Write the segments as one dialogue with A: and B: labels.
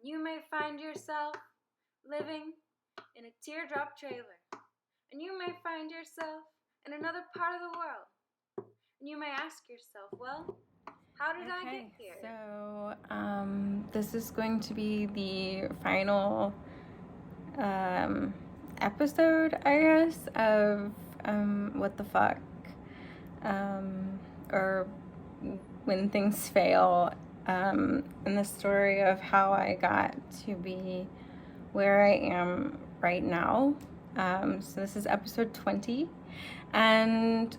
A: You may find yourself living in a teardrop trailer. And you may find yourself in another part of the world. And you may ask yourself, well, how did I get here?
B: So, this is going to be the final episode, I guess, of What the Fuck, or When Things Fail, and the story of how I got to be where I am right now. So this is episode 20, and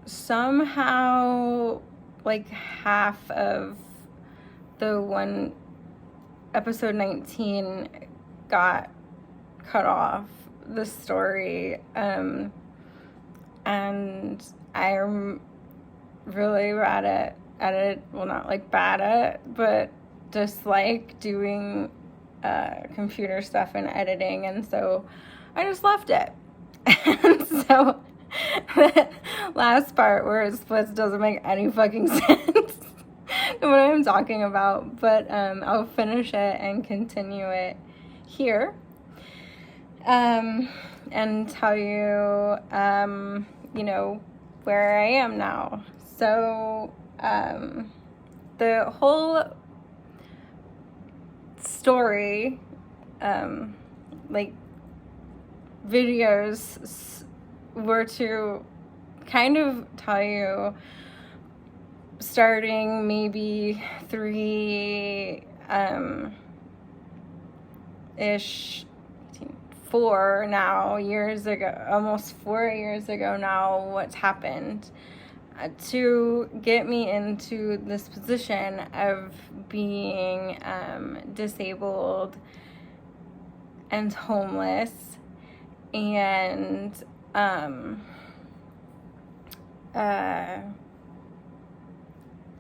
B: somehow, like, half of the one episode 19 got cut off the story, and I'm really bad at it. Well, not like bad at it, but just like doing computer stuff and editing, and so I just left it. And so the last part where it splits doesn't make any fucking sense to what I'm talking about, but I'll finish it and continue it here, and tell you, where I am now. So, the whole story, videos were to kind of tell you, starting maybe 4 now years ago, almost 4 years ago now, what's happened to get me into this position of being disabled and homeless, and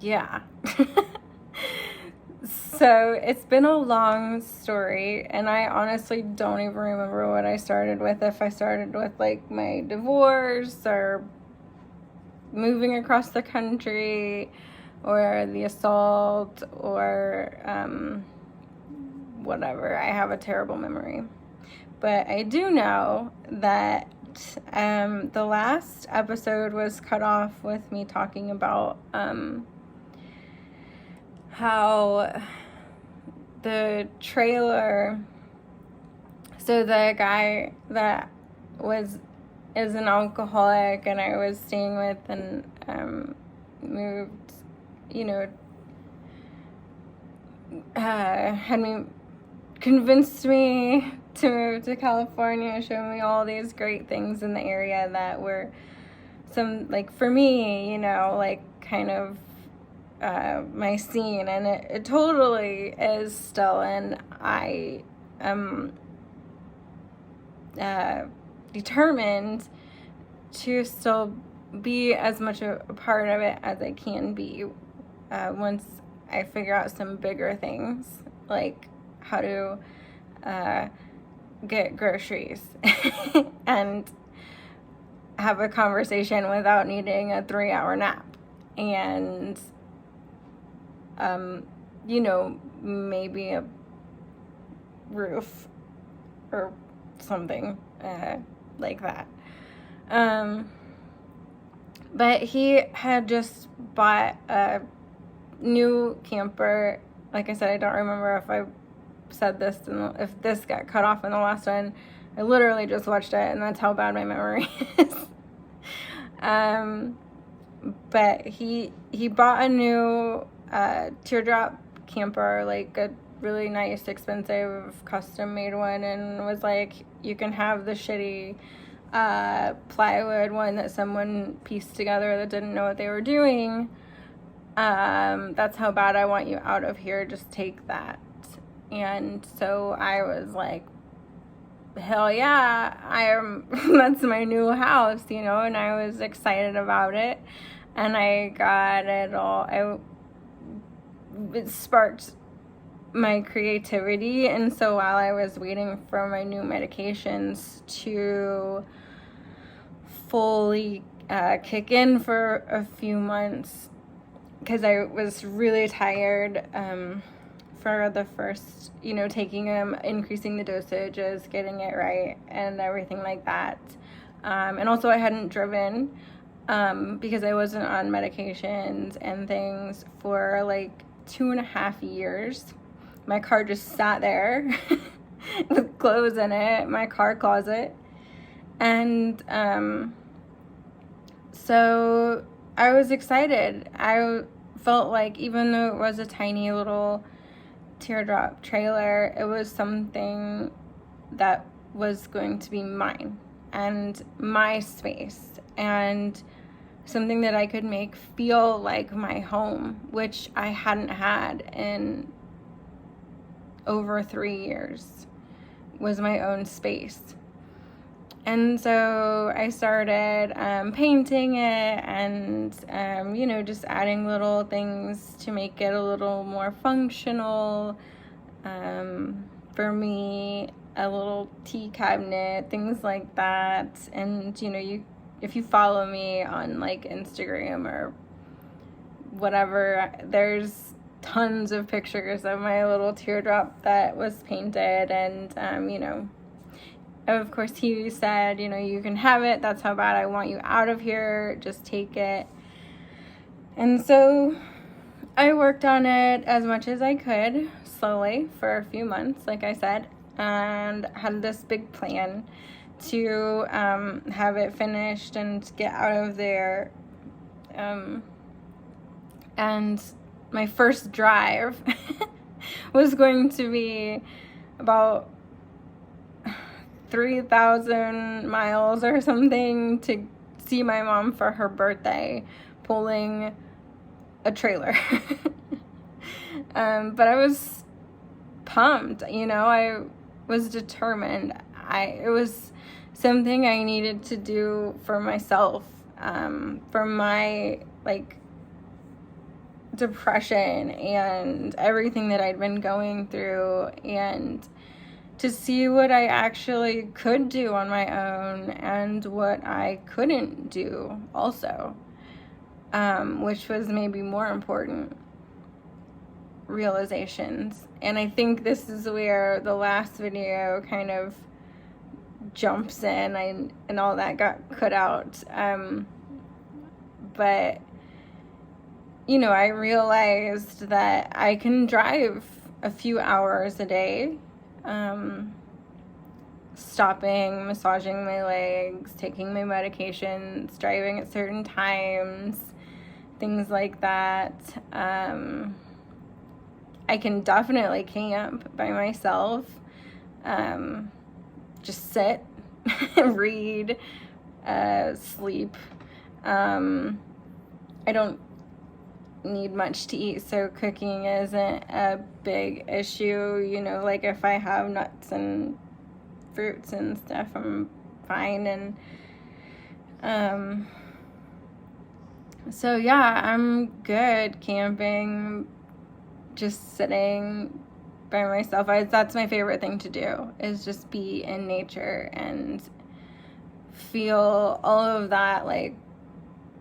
B: yeah. So it's been a long story, and I honestly don't even remember what I started with. If I started with like my divorce or moving across the country or the assault or whatever. I have a terrible memory. But I do know that the last episode was cut off with me talking about how the trailer, so the guy that is an alcoholic and I was staying with and moved, convinced me to move to California, showed me all these great things in the area that were some, like, for me, kind of my scene, and it totally is still, and I am determined to still be as much a part of it as I can be once I figure out some bigger things, like how to get groceries and have a conversation without needing a 3-hour nap, and maybe a roof or something like that. But he had just bought a new camper. Like I said, I don't remember if I said this, if this got cut off in the last one. I literally just watched it, and that's how bad my memory is. But he bought a new teardrop camper, like a really nice, expensive, custom-made one, and was like, you can have the shitty plywood one that someone pieced together that didn't know what they were doing. That's how bad I want you out of here. Just take that. And so I was like, hell yeah, that's my new house, and I was excited about it, and I got it all. It sparked my creativity, and so while I was waiting for my new medications to fully kick in for a few months, because I was really tired for the first, taking them, increasing the dosages, getting it right, and everything like that. And also I hadn't driven because I wasn't on medications and things for like 2.5 years. My car just sat there with clothes in it, my car closet. And so I was excited. I felt like even though it was a tiny little teardrop trailer, it was something that was going to be mine and my space and something that I could make feel like my home, which I hadn't had in over 3 years, was my own space. And so I started painting it and, just adding little things to make it a little more functional. For me, a little tea cabinet, things like that. And, if you follow me on like Instagram or whatever, there's tons of pictures of my little teardrop that was painted. And, of course, he said, you can have it. That's how bad I want you out of here. Just take it. And so I worked on it as much as I could, slowly, for a few months, like I said, and had this big plan to have it finished and get out of there. And my first drive was going to be about 3,000 miles or something to see my mom for her birthday, pulling a trailer. But I was pumped, I was determined. It was something I needed to do for myself, for my depression and everything that I'd been going through, and to see what I actually could do on my own and what I couldn't do also, which was maybe more important realizations. And I think this is where the last video kind of jumps in, and all that got cut out. But, I realized that I can drive a few hours a day, stopping, massaging my legs, taking my medications, driving at certain times, things like that. I can definitely camp by myself, just sit, read, sleep. I don't need much to eat, so cooking isn't a big issue. Like if I have nuts and fruits and stuff, I'm fine. And so yeah, I'm good camping, just sitting by myself. That's my favorite thing to do, is just be in nature and feel all of that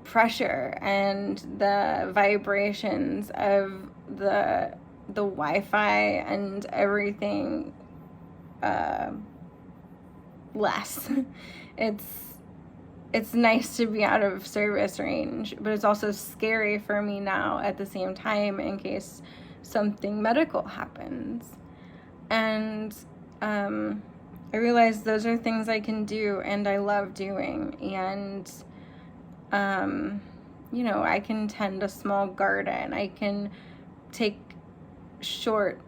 B: pressure and the vibrations of the Wi-Fi and everything less. It's nice to be out of service range, but it's also scary for me now at the same time in case something medical happens. And I realized those are things I can do and I love doing. And I can tend a small garden. I can take short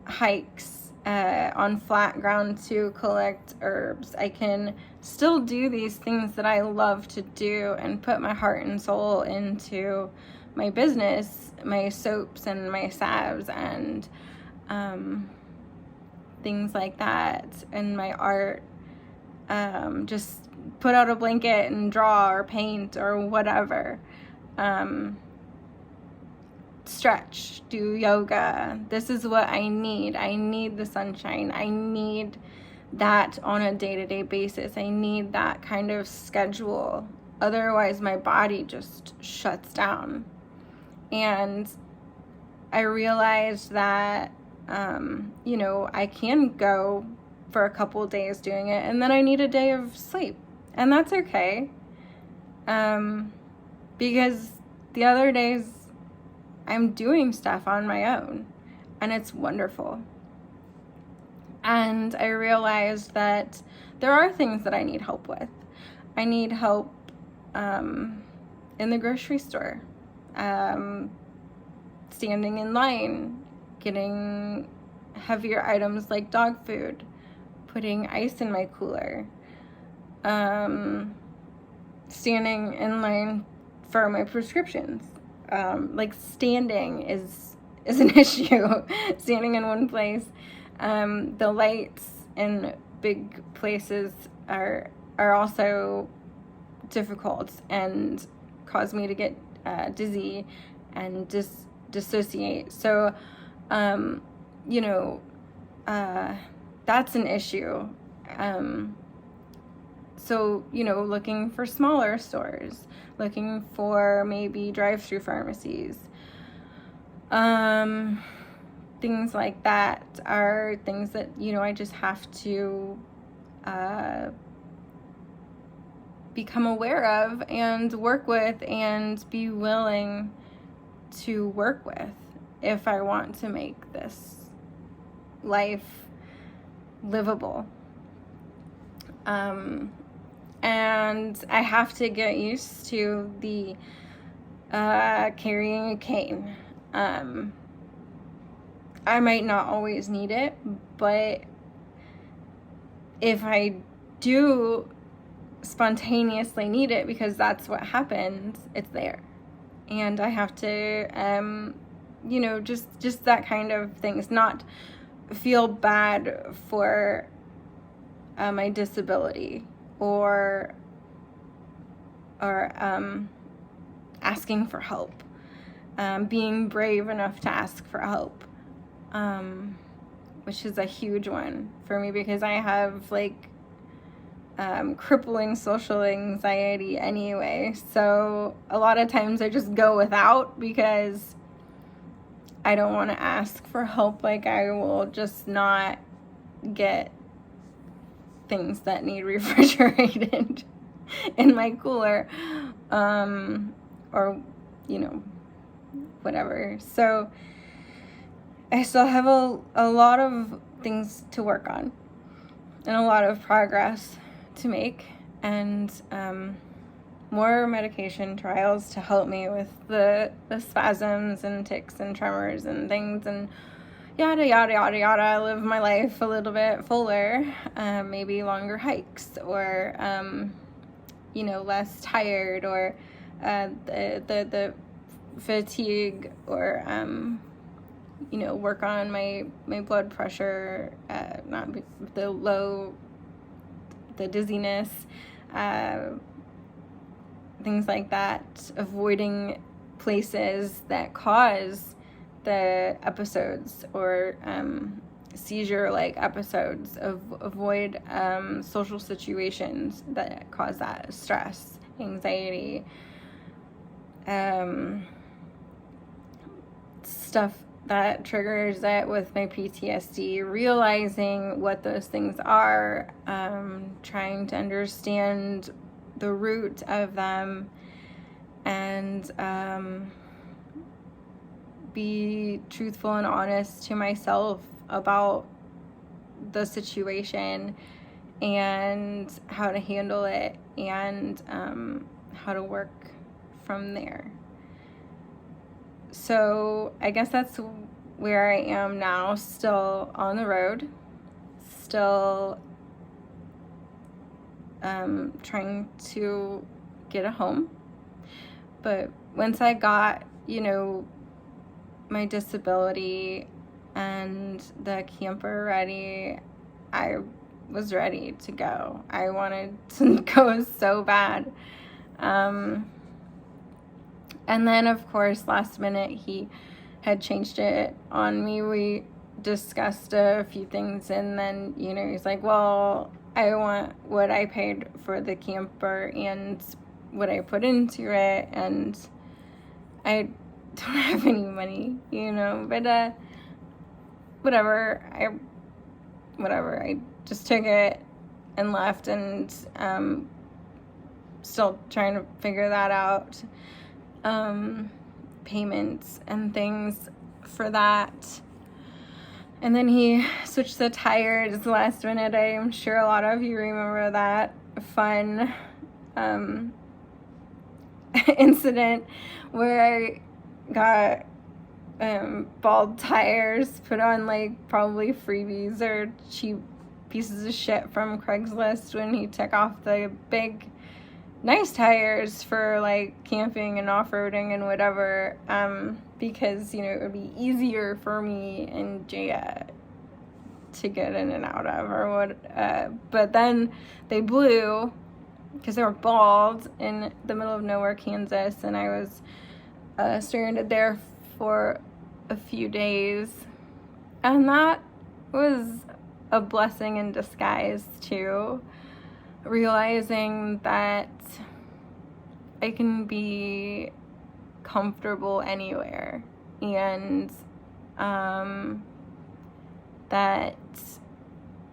B: hikes on flat ground to collect herbs. I can still do these things that I love to do and put my heart and soul into my business, my soaps and my salves and things like that, and my art. Just put out a blanket and draw or paint or whatever. Stretch, do yoga. This is what I need. I need the sunshine. I need that on a day-to-day basis. I need that kind of schedule. Otherwise, my body just shuts down. And I realized that, you know, I can go for a couple of days doing it, and then I need a day of sleep, and that's okay. Because the other days I'm doing stuff on my own, and it's wonderful. And I realized that there are things that I need help with. I need help in the grocery store, standing in line, getting heavier items like dog food, putting ice in my cooler, standing in line for my prescriptions. Like standing is an issue. Standing in one place. The lights in big places are also difficult and cause me to get dizzy and dissociate. So, you know, that's an issue. So, you know, looking for smaller stores, looking for maybe drive-through pharmacies, things like that are things that, you know, I just have to become aware of and work with and be willing to work with if I want to make this life livable. And I have to get used to the carrying a cane. I might not always need it, but if I do spontaneously need it, because that's what happens, it's there. And I have to, you know, just that kind of things, not feel bad for my disability or asking for help, being brave enough to ask for help, which is a huge one for me because I have like crippling social anxiety anyway. So a lot of times I just go without because I don't want to ask for help. Like I will just not get things that need refrigerated in my cooler, or, you know, whatever. So I still have a lot of things to work on and a lot of progress to make, and more medication trials to help me with the spasms and tics and tremors and things, and yada yada yada yada. Live my life a little bit fuller, maybe longer hikes, or you know, less tired, or the fatigue, or you know, work on my blood pressure, not the dizziness, things like that. Avoiding places that cause the episodes, or seizure-like episodes. Avoid social situations that cause that stress, anxiety, stuff that triggers it with my PTSD, realizing what those things are, trying to understand the root of them, and be truthful and honest to myself about the situation and how to handle it, and how to work from there. So I guess that's where I am now, still on the road, still trying to get a home. But once I got, you know, my disability and the camper ready, I was ready to go. I wanted to go so bad. And then, of course, last minute, he had changed it on me. We discussed a few things, and then, you know, he's like, well, I want what I paid for the camper and what I put into it. And I don't have any money, you know, but whatever. I just took it and left, and still trying to figure that out. Payments and things for that. And then he switched the tires last minute. I am sure a lot of you remember that fun incident where I got bald tires put on, like, probably freebies or cheap pieces of shit from Craigslist when he took off the big nice tires for, like, camping and off-roading and whatever, because, you know, it would be easier for me and Jaya to get in and out of, or what, but then they blew because they were bald in the middle of nowhere, Kansas, and I was stranded there for a few days, and that was a blessing in disguise too, realizing that I can be comfortable anywhere, and that,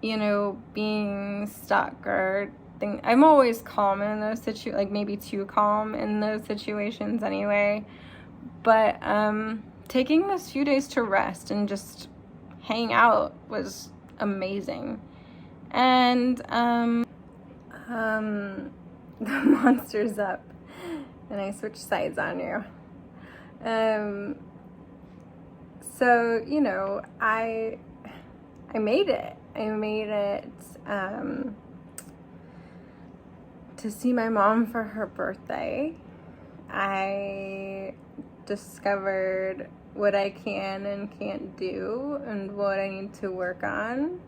B: you know, being stuck or I'm always calm in those situations, like maybe too calm in those situations anyway, but taking those few days to rest and just hang out was amazing. And the monster's up, and I switched sides on you. So, you know, I made it. I made it to see my mom for her birthday. I discovered what I can and can't do and what I need to work on.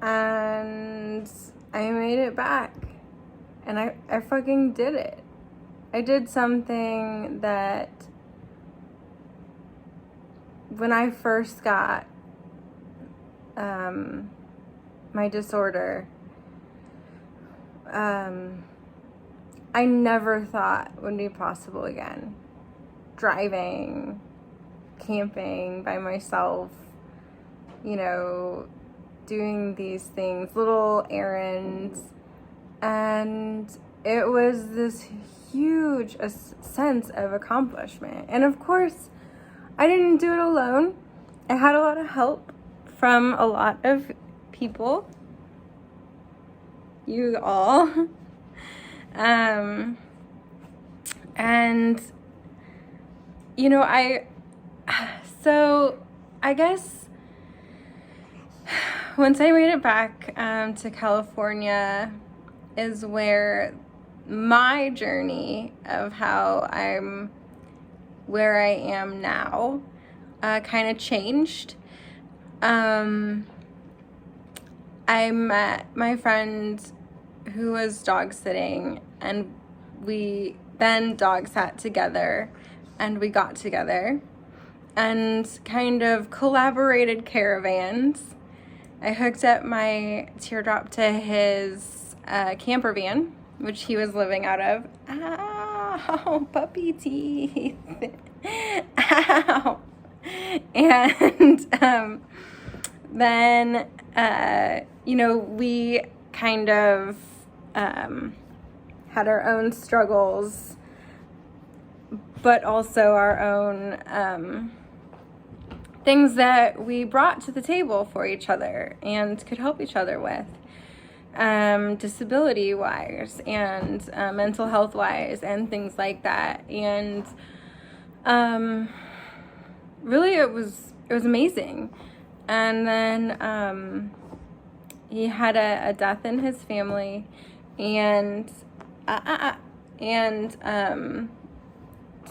B: And I made it back. And I fucking did it. I did something that when I first got my disorder, I never thought would be possible again. Driving, camping by myself, you know, doing these things, little errands, and it was this huge sense of accomplishment. And of course, I didn't do it alone. I had a lot of help from a lot of people, you all, and you know, I guess once I made it back to California is where my journey of how I'm where I am now kind of changed. I met my friend who was dog sitting, and we then dog sat together, and we got together and kind of collaborated caravans. I hooked up my teardrop to his camper van, which he was living out of. Ow, puppy teeth. Ow. And then, you know, we kind of had our own struggles, but also our own things that we brought to the table for each other and could help each other with, disability-wise and mental health-wise and things like that. And really it was amazing. And then he had a death in his family, and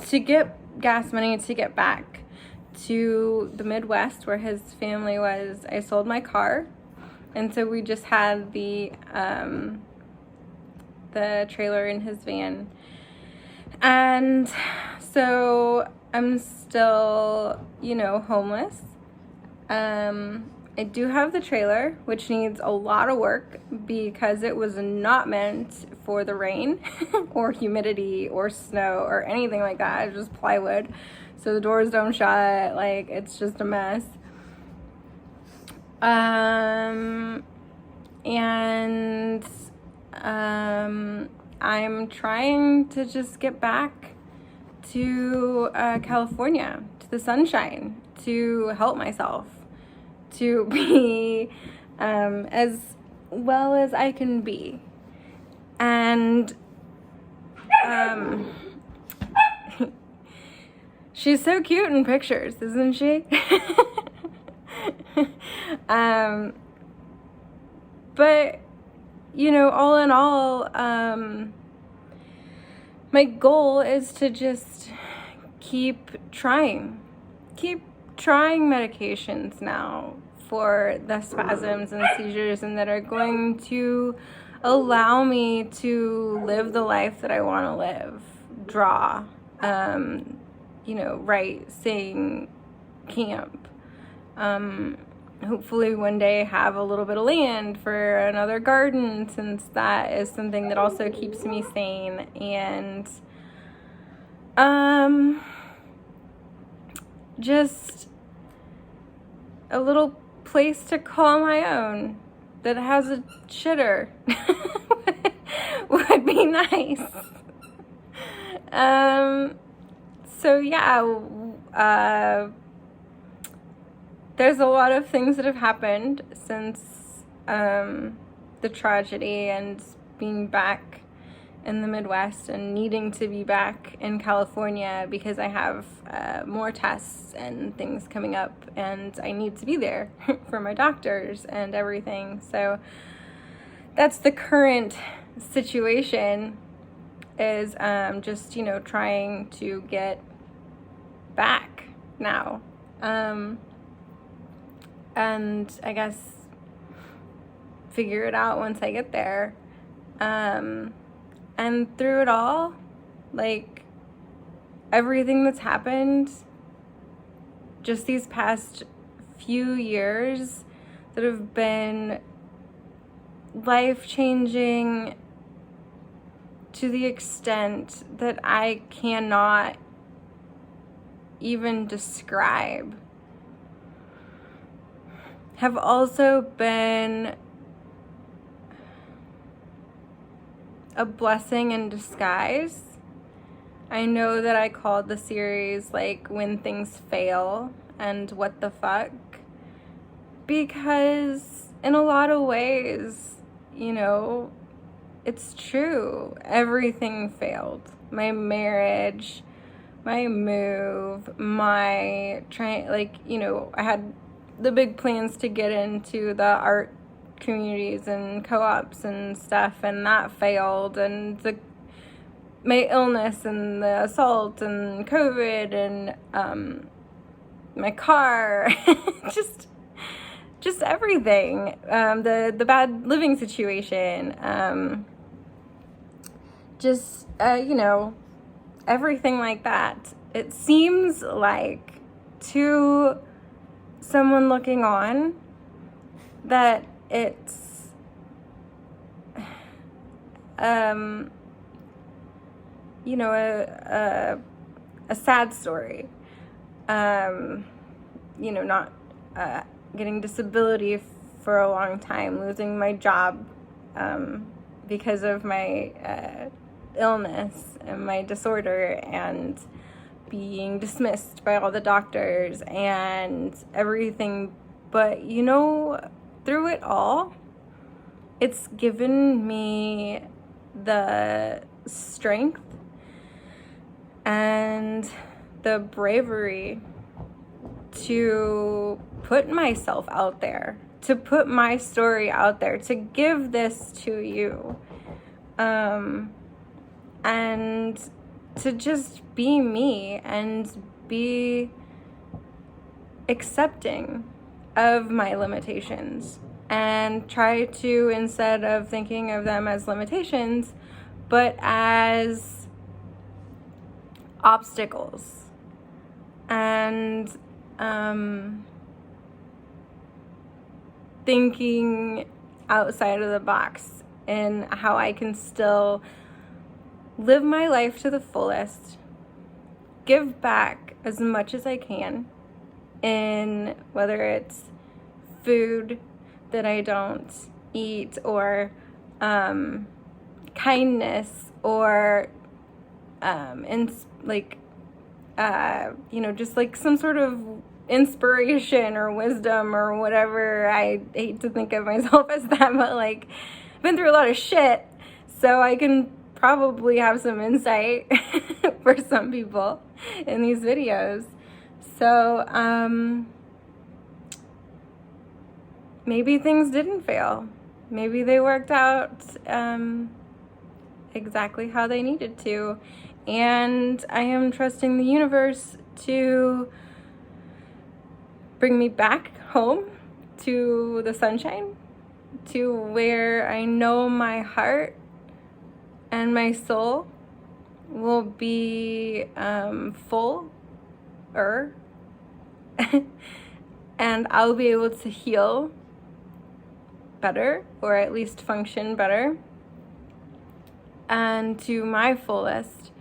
B: to get gas money to get back to the Midwest where his family was, I sold my car, and so we just had the trailer in his van. And so I'm still, you know, homeless. I do have the trailer, which needs a lot of work because it was not meant for the rain or humidity or snow or anything like that. It's just plywood. so the doors don't shut. Like, it's just a mess. And I'm trying to just get back to California, to the sunshine, to help myself, to be as well as I can be. And she's so cute in pictures, isn't she? But, you know, all in all, my goal is to just keep trying medications now for the spasms and seizures, and that are going to allow me to live the life that I want to live, draw, you know, write, sing, camp, hopefully one day have a little bit of land for another garden, since that is something that also keeps me sane. And just a little place to call my own that has a shitter would be nice. So yeah, there's a lot of things that have happened since the tragedy, and being back in the Midwest and needing to be back in California because I have more tests and things coming up, and I need to be there for my doctors and everything. So that's the current situation, is just, you know, trying to get back now. And I guess figure it out once I get there. And through it all, like, everything that's happened just these past few years that have been life-changing to the extent that I cannot even describe, have also been a blessing in disguise. I know that I called the series like When Things Fail and What the Fuck, because in a lot of ways, you know, it's true. Everything failed. My marriage, my move, my you know, I had the big plans to get into the art communities and co-ops and stuff, and that failed, and my illness and the assault and COVID and my car, just everything, the bad living situation, you know, everything like that. It seems like, to someone looking on, that it's you know, a sad story, you know, not getting disability for a long time, losing my job because of my illness and my disorder, and being dismissed by all the doctors and everything. But, you know, through it all, it's given me the strength and the bravery to put myself out there, to put my story out there, to give this to you, and to just be me and be accepting of my limitations, and try to, instead of thinking of them as limitations, but as obstacles, and thinking outside of the box and how I can still live my life to the fullest, give back as much as I can in whether it's food that I don't eat, or kindness, or just like some sort of inspiration or wisdom or whatever. I hate to think of myself as that, but like, I've been through a lot of shit, so I can probably have some insight for some people in these videos. So maybe things didn't fail. Maybe they worked out exactly how they needed to. And I am trusting the universe to bring me back home to the sunshine, to where I know my heart and my soul will be fuller, and I'll be able to heal better, or at least function better, and to my fullest,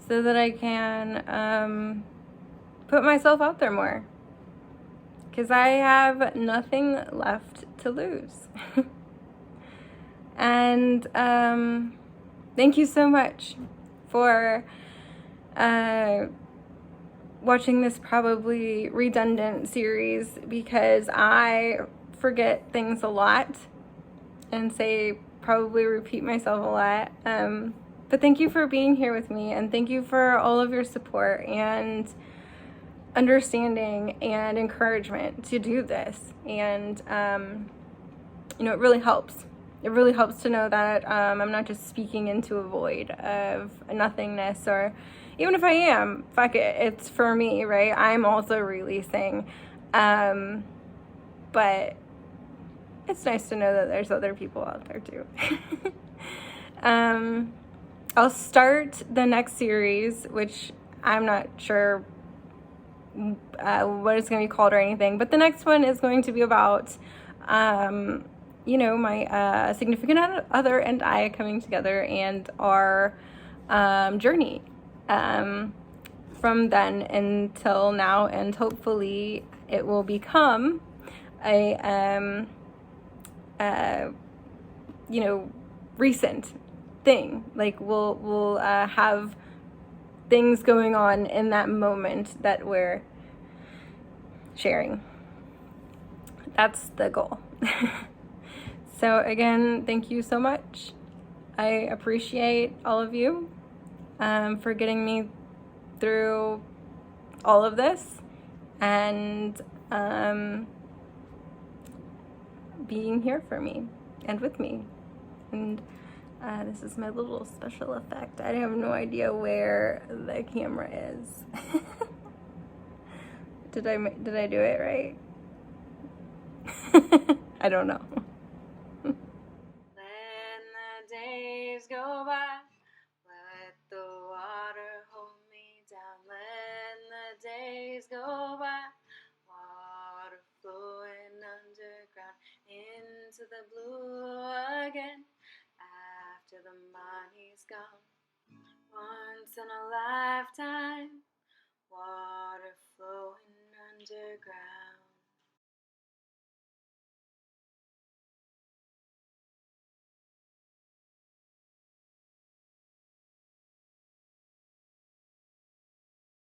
B: so that I can put myself out there more, because I have nothing left to lose. And thank you so much for watching this probably redundant series, because I forget things a lot and probably repeat myself a lot. But thank you for being here with me, and thank you for all of your support and understanding and encouragement to do this. And it really helps. It really helps to know that I'm not just speaking into a void of nothingness, or even if I am, fuck it, it's for me, right? I'm also releasing. But it's nice to know that there's other people out there too. I'll start the next series, which I'm not sure what it's going to be called or anything, but the next one is going to be about my significant other and I coming together, and our journey from then until now, and hopefully it will become a recent thing. Like we'll have things going on in that moment that we're sharing. That's the goal. So again, thank you so much. I appreciate all of you for getting me through all of this, and being here for me and with me. And this is my little special effect. I have no idea where the camera is. Did I do it right? I don't know.
A: Let the days go by, let the water hold me down. Let the days go by, water flowing underground into the blue again. After the money's gone, once in a lifetime, water flowing underground.